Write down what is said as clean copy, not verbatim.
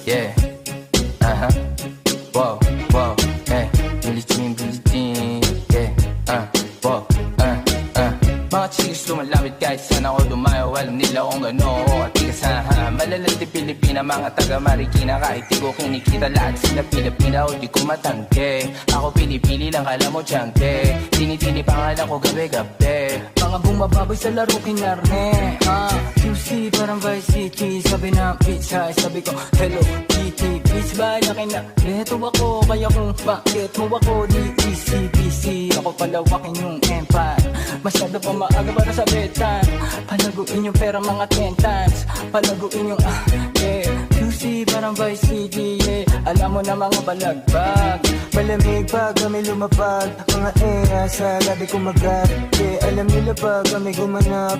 Yeah, wow, wow, Billie Jean, yeah, wow, mga chicks lumalapit kahit saan ako dumayo. Alam nila kung gano'n ako katigasahan. Malalandi Pilipina, mga taga Marikina. Kahit di ko kinikita, lahat sila Pilipina o di ko matangke. Ako pili-pili lang, kala mo tiyangke. Tini-tini pangalan ko gabi-gabi. Mga bumababoy sa laro kinarne QC parang Vice City. Sabi na pizza, sabi ko Hello Kitty. Please ba na kinareto ako? Kaya kung bakit mo ako di easy-peasy. Ako palawakin yung empire. Masyado pa maaga para sa betan. Palaguin yung pera mga 10 times. Palaguin yung yeah. QC parang Vice City, yeah. Alam mo na mga balagbag. Malamig pag kami lumapag. Mga sa gabi kumagat, yeah. Alam nila pag kami gumanap.